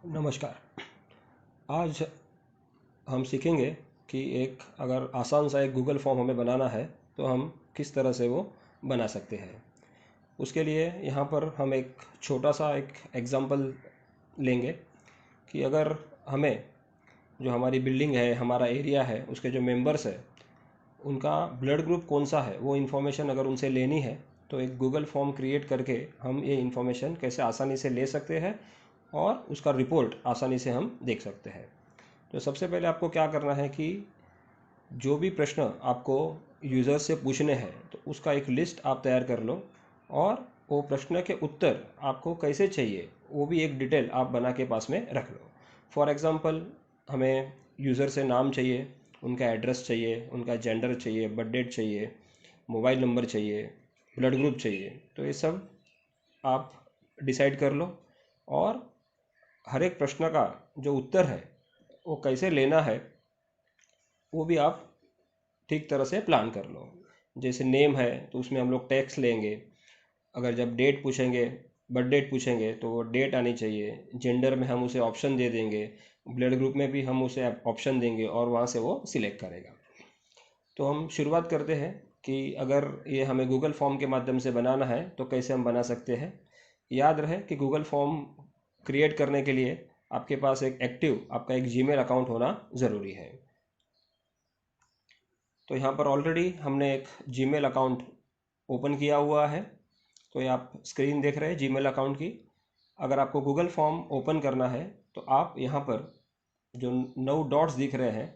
नमस्कार। आज हम सीखेंगे कि एक अगर आसान सा एक गूगल फॉर्म हमें बनाना है तो हम किस तरह से वो बना सकते हैं। उसके लिए यहाँ पर हम एक छोटा सा एक एग्ज़ाम्पल लेंगे कि अगर हमें जो हमारी बिल्डिंग है, हमारा एरिया है, उसके जो मेंबर्स है, उनका ब्लड ग्रुप कौन सा है, वो इन्फॉर्मेशन अगर उनसे लेनी है तो एक गूगल फॉर्म क्रिएट करके हम ये इन्फॉर्मेशन कैसे आसानी से ले सकते हैं और उसका रिपोर्ट आसानी से हम देख सकते हैं। तो सबसे पहले आपको क्या करना है कि जो भी प्रश्न आपको यूज़र से पूछने हैं तो उसका एक लिस्ट आप तैयार कर लो और वो प्रश्न के उत्तर आपको कैसे चाहिए वो भी एक डिटेल आप बना के पास में रख लो। फॉर एग्ज़ाम्पल, हमें यूज़र से नाम चाहिए, उनका एड्रेस चाहिए, उनका जेंडर चाहिए, बर्थ डेट चाहिए, मोबाइल नंबर चाहिए, ब्लड ग्रुप चाहिए। तो ये सब आप डिसाइड कर लो और हर एक प्रश्न का जो उत्तर है वो कैसे लेना है वो भी आप ठीक तरह से प्लान कर लो। जैसे नेम है तो उसमें हम लोग टैक्स लेंगे। अगर जब डेट पूछेंगे, बर्थ डेट पूछेंगे तो वो डेट आनी चाहिए। जेंडर में हम उसे ऑप्शन दे देंगे, ब्लड ग्रुप में भी हम उसे ऑप्शन देंगे और वहाँ से वो सिलेक्ट करेगा। तो हम शुरुआत करते हैं कि अगर ये हमें गूगल फॉर्म के माध्यम से बनाना है तो कैसे हम बना सकते हैं। याद रहे कि गूगल फॉर्म क्रिएट करने के लिए आपके पास एक एक्टिव आपका एक जीमेल अकाउंट होना ज़रूरी है। तो यहाँ पर ऑलरेडी हमने एक जीमेल अकाउंट ओपन किया हुआ है। तो ये आप स्क्रीन देख रहे हैं जीमेल अकाउंट की। अगर आपको गूगल फॉर्म ओपन करना है तो आप यहाँ पर जो 9 डॉट्स दिख रहे हैं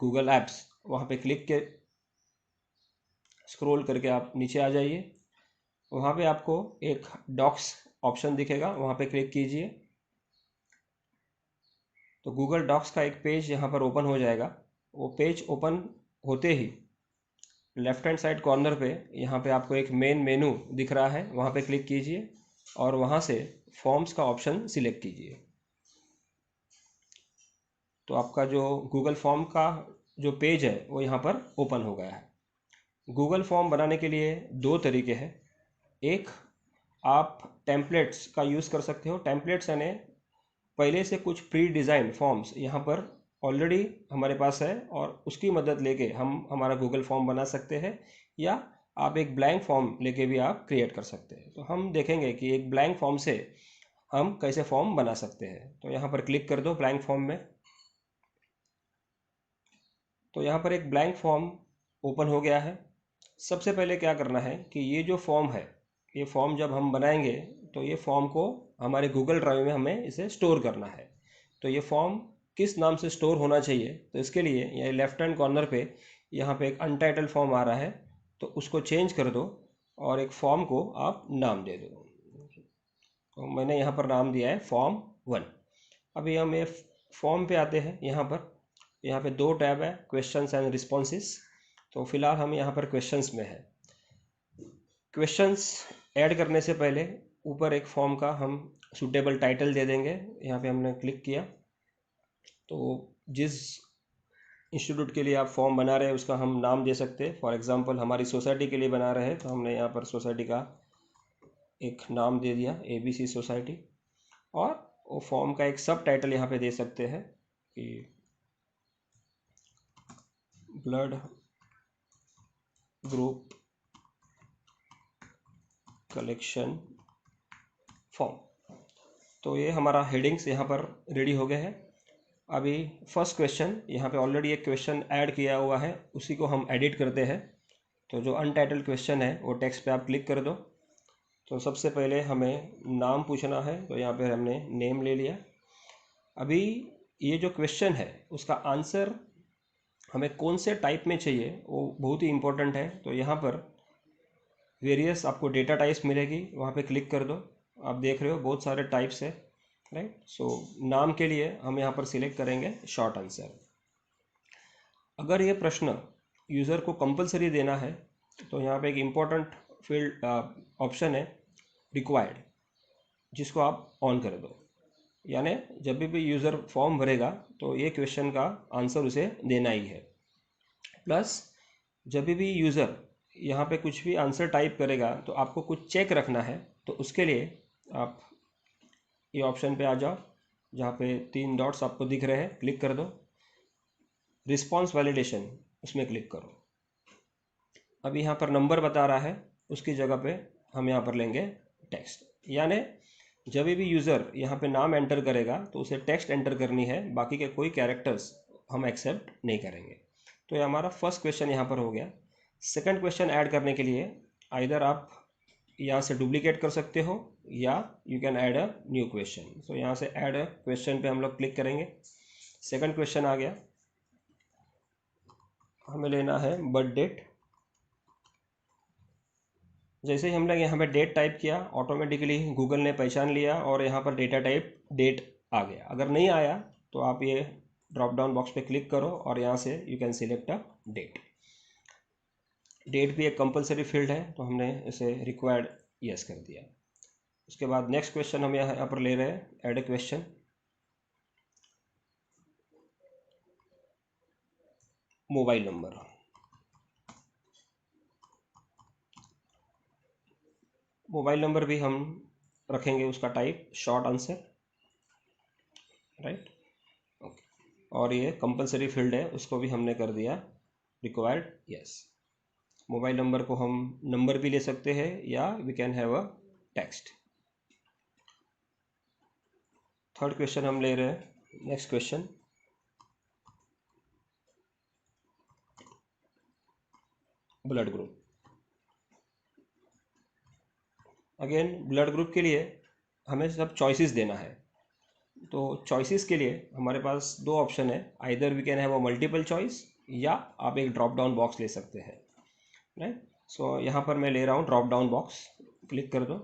गूगल ऐप्स, वहाँ पे क्लिक के स्क्रॉल करके आप नीचे आ जाइए। वहाँ पे आपको एक डॉक्स ऑप्शन दिखेगा, वहाँ पे क्लिक कीजिए तो गूगल डॉक्स का एक पेज यहाँ पर ओपन हो जाएगा। वो पेज ओपन होते ही लेफ्ट हैंड साइड कॉर्नर पे यहाँ पे आपको एक मेन मेनू दिख रहा है, वहाँ पे क्लिक कीजिए और वहाँ से फॉर्म्स का ऑप्शन सिलेक्ट कीजिए। तो आपका जो गूगल फॉर्म का जो पेज है वो यहाँ पर ओपन हो गया है। गूगल फॉर्म बनाने के लिए दो तरीके हैं। एक, आप टेम्पलेट्स का यूज़ कर सकते हो। टेम्पलेट्स यानी पहले से कुछ प्री डिज़ाइन फॉर्म्स यहाँ पर ऑलरेडी हमारे पास है और उसकी मदद लेके हम हमारा गूगल फॉर्म बना सकते हैं, या आप एक ब्लैंक फॉर्म लेके भी आप क्रिएट कर सकते हैं। तो हम देखेंगे कि एक ब्लैंक फॉर्म से हम कैसे फॉर्म बना सकते हैं। तो यहाँ पर क्लिक कर दो ब्लैंक फॉर्म में। तो यहाँ पर एक ब्लैंक फॉर्म ओपन हो गया है। सबसे पहले क्या करना है कि ये जो फॉर्म है, ये फॉर्म जब हम बनाएंगे तो ये फॉर्म को हमारे गूगल ड्राइव में हमें इसे स्टोर करना है। तो ये फॉर्म किस नाम से स्टोर होना चाहिए, तो इसके लिए ये लेफ्ट हैंड कॉर्नर पे यहाँ पे एक अनटाइटल फॉर्म आ रहा है, तो उसको चेंज कर दो और एक फॉर्म को आप नाम दे दो। तो मैंने यहाँ पर नाम दिया है फॉर्म 1। अभी हम ये फॉर्म पे आते हैं। यहाँ पे दो टैब है, क्वेश्चंस एंड रिस्पॉन्सेस। तो फिलहाल हम यहाँ पर क्वेश्चंस में है। क्वेश्चंस ऐड करने से पहले ऊपर एक फॉर्म का हम सूटेबल टाइटल दे देंगे। यहाँ पे हमने क्लिक किया तो जिस इंस्टीट्यूट के लिए आप फॉर्म बना रहे हैं उसका हम नाम दे सकते हैं। फॉर एग्जांपल हमारी सोसाइटी के लिए बना रहे हैं तो हमने यहाँ पर सोसाइटी का एक नाम दे दिया, ABC सोसाइटी। और वो फॉर्म का एक सब टाइटल यहाँ पे दे सकते हैं कि ब्लड ग्रुप कलेक्शन फॉर्म। तो ये हमारा हेडिंग्स यहाँ पर रेडी हो गए हैं। अभी फर्स्ट क्वेश्चन, यहाँ पे ऑलरेडी एक क्वेश्चन ऐड किया हुआ है, उसी को हम एडिट करते हैं। तो जो अनटाइटल्ड क्वेश्चन है वो टेक्स्ट पे आप क्लिक कर दो। तो सबसे पहले हमें नाम पूछना है, तो यहाँ पे हमने नेम ले लिया। अभी ये जो क्वेश्चन है उसका आंसर हमें कौन से टाइप में चाहिए वो बहुत ही इम्पोर्टेंट है। तो यहाँ पर वेरियस आपको डेटा टाइप्स मिलेगी, वहाँ पे क्लिक कर दो। आप देख रहे हो बहुत सारे टाइप्स है, राइट। सो नाम के लिए हम यहाँ पर सिलेक्ट करेंगे शॉर्ट आंसर। अगर ये प्रश्न यूज़र को कंपलसरी देना है तो यहाँ पे एक इम्पोर्टेंट फील्ड ऑप्शन है रिक्वायर्ड, जिसको आप ऑन कर दो। यानी जब भी यूज़र फॉर्म भरेगा तो ये क्वेश्चन का आंसर उसे देना ही है। प्लस जब भी यूज़र यहाँ पे कुछ भी आंसर टाइप करेगा तो आपको कुछ चेक रखना है, तो उसके लिए आप ये ऑप्शन पे आ जाओ, जहाँ पे 3 डॉट्स आपको दिख रहे हैं, क्लिक कर दो। रिस्पॉन्स वैलिडेशन, उसमें क्लिक करो। अब यहाँ पर नंबर बता रहा है, उसकी जगह पे हम यहाँ पर लेंगे टेक्स्ट। यानी जब भी यूज़र यहाँ पे नाम एंटर करेगा तो उसे टेक्स्ट एंटर करनी है, बाकी के कोई कैरेक्टर्स हम एक्सेप्ट नहीं करेंगे। तो ये हमारा फर्स्ट क्वेश्चन यहाँ पर हो गया। सेकंड क्वेश्चन ऐड करने के लिए आइदर आप यहाँ से डुप्लीकेट कर सकते हो या you can add a new question. So यहाँ से ऐड अ क्वेश्चन पे हम लोग क्लिक करेंगे। सेकंड क्वेश्चन आ गया, हमें लेना है बर्थ डेट। जैसे ही हमने यहाँ पे डेट टाइप किया, ऑटोमेटिकली गूगल ने पहचान लिया और यहाँ पर डेटा टाइप डेट आ गया। अगर नहीं आया तो आप ये ड्रॉप डाउन बॉक्स पे क्लिक करो और यहाँ से you can select a date. Date भी एक कंपलसरी फील्ड है, तो हमने इसे रिक्वायर्ड यस कर दिया। उसके बाद नेक्स्ट क्वेश्चन हम यहाँ पर ले रहे हैं, add a question. Mobile number, mobile number भी हम रखेंगे उसका type short answer, right, okay. और ये कंपलसरी फील्ड है, उसको भी हमने कर दिया रिक्वायर्ड यस। मोबाइल नंबर को हम नंबर भी ले सकते हैं या we can have a text. Third question हम ले रहे हैं, next question, blood group. Again blood group के लिए हमें सब चॉइसेस देना है। तो चॉइसेस के लिए हमारे पास दो ऑप्शन है, either we can have a multiple choice या आप एक ड्रॉप डाउन बॉक्स ले सकते हैं, राइट। सो यहाँ पर मैं ले रहा हूँ ड्रॉप डाउन बॉक्स, क्लिक कर दो।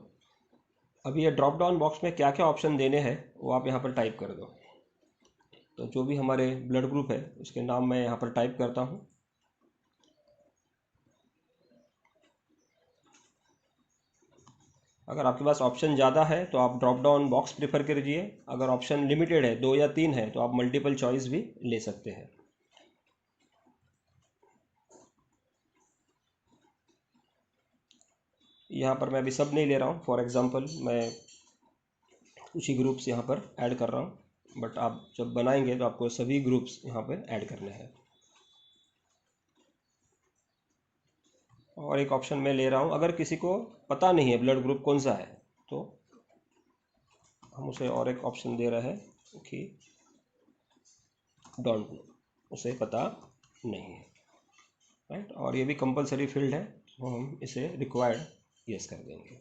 अभी ये ड्रॉप डाउन बॉक्स में क्या क्या ऑप्शन देने हैं वो आप यहाँ पर टाइप कर दो। तो जो भी हमारे ब्लड ग्रुप है उसके नाम मैं यहाँ पर टाइप करता हूँ। अगर आपके पास ऑप्शन ज़्यादा है तो आप ड्रॉप डाउन बॉक्स प्रेफर कीजिए। अगर ऑप्शन लिमिटेड है, 2 या 3 है, तो आप मल्टीपल चॉइस भी ले सकते हैं। यहाँ पर मैं अभी सब नहीं ले रहा हूँ, फॉर एग्जांपल मैं कुछ ही ग्रुप्स यहाँ पर ऐड कर रहा हूँ, बट आप जब बनाएंगे तो आपको सभी ग्रुप्स यहाँ पर ऐड करने हैं। और एक ऑप्शन मैं ले रहा हूँ, अगर किसी को पता नहीं है ब्लड ग्रुप कौन सा है तो हम उसे और एक ऑप्शन दे रहे हैं कि डोंट नो, उसे पता नहीं है, राइट। और ये भी कंपलसरी फील्ड है, तो हम इसे रिक्वायर्ड यस कर देंगे।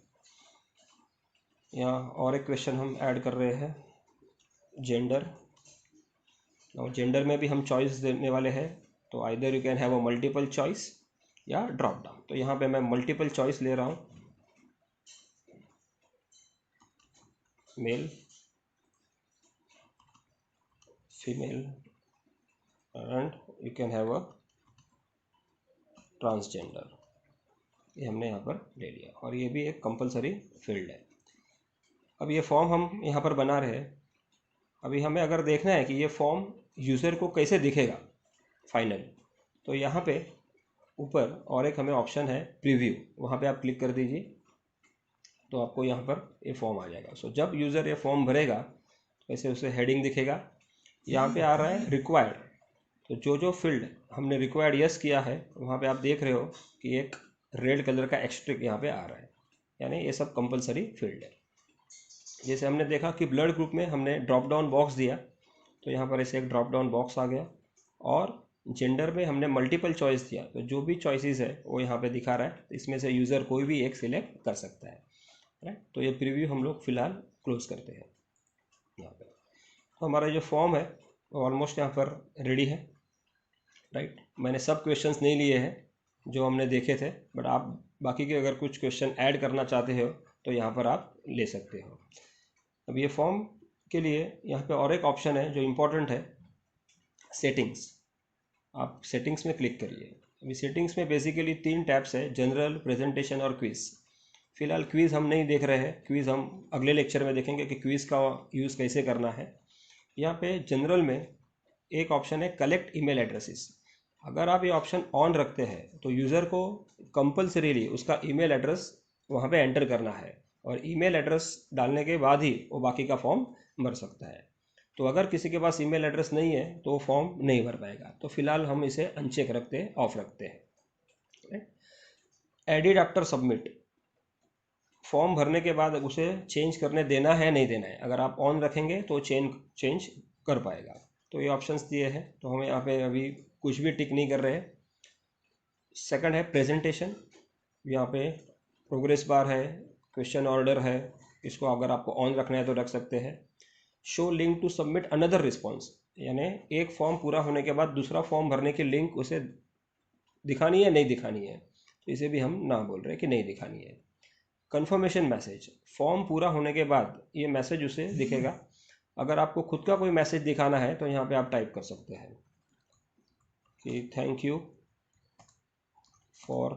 यहाँ और एक क्वेश्चन हम ऐड कर रहे हैं, जेंडर। और जेंडर में भी हम चॉइस देने वाले हैं, तो either you can have a multiple choice या ड्रॉप डाउन। तो यहाँ पे मैं मल्टीपल चॉइस ले रहा हूँ, male, female and you can have a transgender. ये हमने यहाँ पर ले लिया और ये भी एक कंपलसरी फील्ड है। अब ये फॉर्म हम यहाँ पर बना रहे हैं। अभी हमें अगर देखना है कि ये फॉर्म यूज़र को कैसे दिखेगा फाइनल, तो यहाँ पे ऊपर और एक हमें ऑप्शन है प्रीव्यू, वहाँ पे आप क्लिक कर दीजिए, तो आपको यहाँ पर ये फॉर्म आ जाएगा। सो जब यूज़र ये फॉर्म भरेगा तो ऐसे उसे हेडिंग दिखेगा। यहाँ पे आ रहा है रिक्वायर्ड, तो जो जो फील्ड हमने रिक्वायर्ड यस किया है वहाँ पे आप देख रहे हो कि एक रेड कलर का एक्स्ट्रिक यहाँ पे आ रहा है, यानी ये सब कंपलसरी फील्ड है। जैसे हमने देखा कि ब्लड ग्रुप में हमने ड्रॉप डाउन बॉक्स दिया, तो यहाँ पर ऐसे एक ड्रॉप डाउन बॉक्स आ गया। और जेंडर में हमने मल्टीपल चॉइस दिया, तो जो भी चॉइसेस है वो यहाँ पे दिखा रहा है, तो इसमें से यूज़र कोई भी एक सिलेक्ट कर सकता है, राइट। तो ये प्रीव्यू हम लोग फिलहाल क्लोज करते हैं यहाँ पे। तो हमारा जो फॉर्म है वो ऑलमोस्ट यहाँ पर रेडी है, राइट। मैंने सब क्वेश्चंस नहीं लिए हैं जो हमने देखे थे, बट आप बाकी के अगर कुछ क्वेश्चन ऐड करना चाहते हो तो यहाँ पर आप ले सकते हो। अब ये फॉर्म के लिए यहाँ पे और एक ऑप्शन है जो इम्पोर्टेंट है, सेटिंग्स। आप सेटिंग्स में क्लिक करिए। अभी सेटिंग्स में बेसिकली 3 टैब्स है, जनरल, प्रेजेंटेशन और क्विज़। फिलहाल क्विज़ हम नहीं देख रहे हैं, क्विज़ हम अगले लेक्चर में देखेंगे कि क्विज़ का यूज़ कैसे करना है। यहाँ पे जनरल में एक ऑप्शन है कलेक्ट ईमेल एड्रेसेस। अगर आप ये ऑप्शन ऑन रखते हैं तो यूज़र को कंपलसरीली उसका ईमेल एड्रेस वहाँ पे एंटर करना है, और ईमेल एड्रेस डालने के बाद ही वो बाकी का फॉर्म भर सकता है। तो अगर किसी के पास ईमेल एड्रेस नहीं है तो वो फॉर्म नहीं भर पाएगा। तो फिलहाल हम इसे अनचेक रखते हैं, ऑफ रखते हैं। एडिट आफ्टर सबमिट, फॉर्म भरने के बाद उसे चेंज करने देना है नहीं देना है, अगर आप ऑन रखेंगे तो चेंज कर पाएगा। तो ये ऑप्शंस दिए हैं, तो हम यहाँ पे अभी कुछ भी टिक नहीं कर रहे हैं। सेकंड है प्रेजेंटेशन, यहाँ पे प्रोग्रेस बार है, क्वेश्चन ऑर्डर है, इसको अगर आपको ऑन रखना है तो रख सकते हैं। Show link to submit another response, यानी एक फॉर्म पूरा होने के बाद दूसरा फॉर्म भरने की लिंक उसे दिखानी है नहीं दिखानी है, तो इसे भी हम ना बोल रहे हैं कि नहीं दिखानी है। कंफर्मेशन मैसेज, फॉर्म पूरा होने के बाद ये मैसेज उसे दिखेगा। अगर आपको खुद का कोई मैसेज दिखाना है तो यहाँ पे आप टाइप कर सकते हैं कि thank you for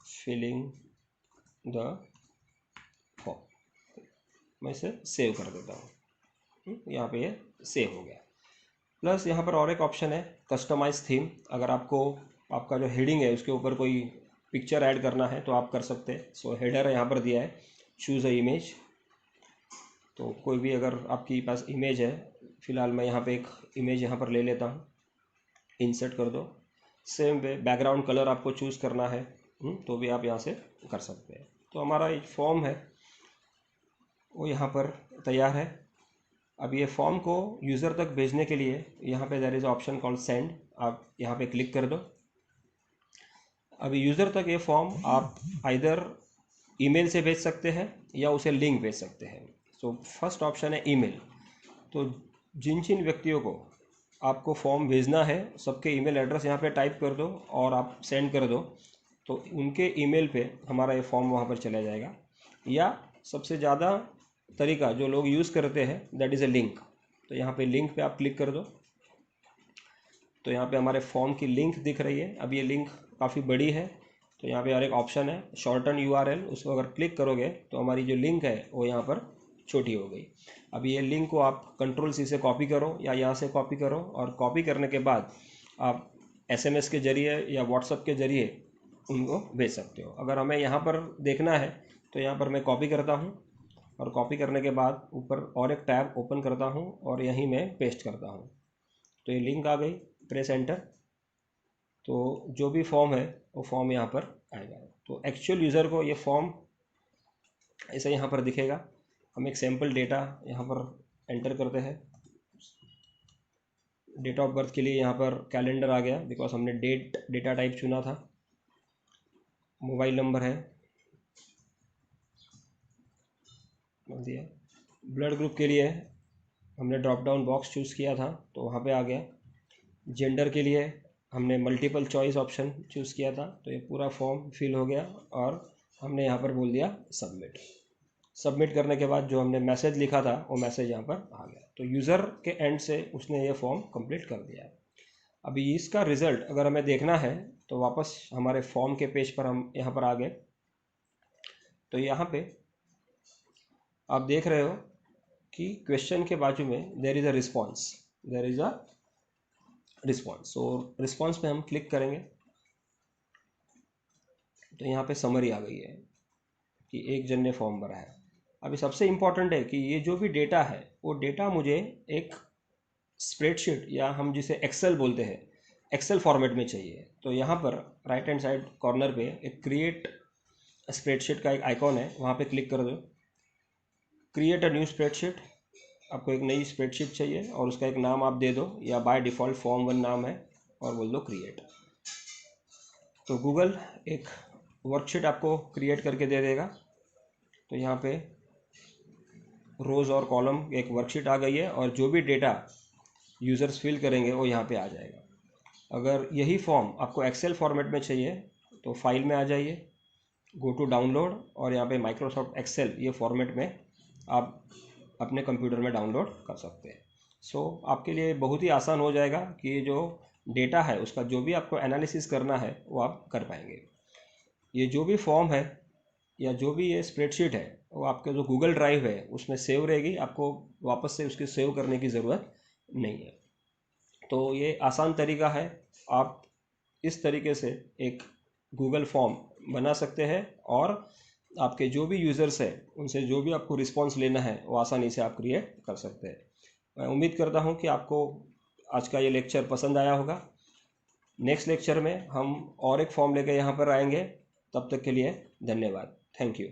filling the form, मैं इसे सेव कर देता हूँ। यहाँ पे ये सेव हो गया। प्लस यहाँ पर और एक ऑप्शन है कस्टमाइज थीम, अगर आपको आपका जो हेडिंग है उसके ऊपर कोई पिक्चर ऐड करना है तो आप कर सकते हैं। सो हेडर यहाँ पर दिया है चूज़ अ इमेज, तो कोई भी अगर आपके पास इमेज है, फ़िलहाल मैं यहाँ पे एक इमेज यहाँ पर ले लेता हूँ, इंसर्ट कर दो। सेम वे बैकग्राउंड कलर आपको चूज़ करना है तो भी आप यहाँ से कर सकते हैं। तो हमारा एक फॉर्म है वो यहाँ पर तैयार है। अब ये फॉर्म को यूज़र तक भेजने के लिए यहाँ पे there is option called send, आप यहाँ पे क्लिक कर दो। अभी यूज़र तक ये फॉर्म आप आइदर ईमेल से भेज सकते हैं या उसे लिंक भेज सकते हैं। सो फर्स्ट ऑप्शन है ईमेल, तो जिन जिन व्यक्तियों को आपको फॉर्म भेजना है सबके ईमेल एड्रेस यहाँ पे टाइप कर दो और आप सेंड कर दो, तो उनके ईमेल पे हमारा ये फॉर्म वहाँ पर चला जाएगा। या सबसे ज़्यादा तरीका जो लोग यूज़ करते हैं दैट इज़ अ लिंक, तो यहाँ पे लिंक पे आप क्लिक कर दो, तो यहाँ पे हमारे फॉर्म की लिंक दिख रही है। अब ये लिंक काफ़ी बड़ी है, तो यहाँ पे और एक ऑप्शन है शॉर्टन URL, उसको अगर क्लिक करोगे तो हमारी जो लिंक है वो यहाँ पर छोटी हो गई। अब ये लिंक को आप Ctrl+C से कॉपी करो या यहाँ से कॉपी करो, और कॉपी करने के बाद आप SMS के ज़रिए या व्हाट्सएप के ज़रिए उनको भेज सकते हो। अगर हमें यहाँ पर देखना है तो यहाँ पर मैं कॉपी करता हूँ, और कॉपी करने के बाद ऊपर और एक टैब ओपन करता हूँ और यहीं मैं पेस्ट करता हूँ, तो ये लिंक आ गई। प्रेस एंटर, तो जो भी फॉर्म है वो फॉर्म यहाँ पर आएगा। तो एक्चुअल यूज़र को ये फॉर्म ऐसे यहाँ पर दिखेगा। हम एक सैम्पल डेटा यहाँ पर एंटर करते हैं। डेट ऑफ बर्थ के लिए यहाँ पर कैलेंडर आ गया बिकॉज हमने डेटा टाइप चुना था। मोबाइल नंबर है दिया। ब्लड ग्रुप के लिए हमने ड्रॉप डाउन बॉक्स चूज़ किया था तो वहाँ पे आ गया। जेंडर के लिए हमने मल्टीपल चॉइस ऑप्शन चूज़ किया था, तो ये पूरा फॉर्म फिल हो गया और हमने यहाँ पर बोल दिया सबमिट। सबमिट करने के बाद जो हमने मैसेज लिखा था वो मैसेज यहाँ पर आ गया। तो यूज़र के एंड से उसने ये फॉर्म कंप्लीट कर दिया है। अभी इसका रिज़ल्ट अगर हमें देखना है तो वापस हमारे फॉर्म के पेज पर हम यहाँ पर आ गए। तो यहाँ पे आप देख रहे हो कि क्वेश्चन के बाजू में there is a response, there is a response. So response पे हम क्लिक करेंगे तो यहाँ पे समरी आ गई है कि एक जन ने फॉर्म भरा है। अभी सबसे इम्पॉर्टेंट है कि ये जो भी डेटा है वो डेटा मुझे एक स्प्रेडशीट या हम जिसे एक्सेल बोलते हैं एक्सेल फॉर्मेट में चाहिए। तो यहाँ पर राइट हैंड साइड कॉर्नर पे एक क्रिएट स्प्रेडशीट का एक आइकॉन है, वहाँ पे क्लिक कर दो। क्रिएट अ न्यू स्प्रेडशीट, आपको एक नई स्प्रेडशीट चाहिए और उसका एक नाम आप दे दो, या बाय डिफ़ॉल्ट फॉर्म 1 नाम है और बोल दो क्रिएट। तो गूगल एक वर्कशीट आपको क्रिएट करके दे देगा। तो यहाँ पे रोज़ और कॉलम एक वर्कशीट आ गई है और जो भी डेटा यूज़र्स फिल करेंगे वो यहाँ पे आ जाएगा। अगर यही फॉर्म आपको एक्सेल फॉर्मेट में चाहिए तो फाइल में आ जाइए, गो टू डाउनलोड, और यहाँ पे माइक्रोसॉफ्ट एक्सेल ये फॉर्मेट में आप अपने कंप्यूटर में डाउनलोड कर सकते हैं। सो आपके लिए बहुत ही आसान हो जाएगा कि ये जो डेटा है उसका जो भी आपको एनालिसिस करना है वो आप कर पाएंगे। ये जो भी फॉर्म है या जो भी ये स्प्रेडशीट है वो आपके जो गूगल ड्राइव है उसमें सेव रहेगी, आपको वापस से उसकी सेव करने की ज़रूरत नहीं है। तो ये आसान तरीका है, आप इस तरीके से एक गूगल फॉर्म बना सकते हैं और आपके जो भी यूज़र्स हैं उनसे जो भी आपको रिस्पॉन्स लेना है वो आसानी से आप क्रिएट कर सकते हैं। मैं उम्मीद करता हूँ कि आपको आज का ये लेक्चर पसंद आया होगा। नेक्स्ट लेक्चर में हम और एक फॉर्म लेकर यहाँ पर आएंगे। तब तक के लिए धन्यवाद। Thank you.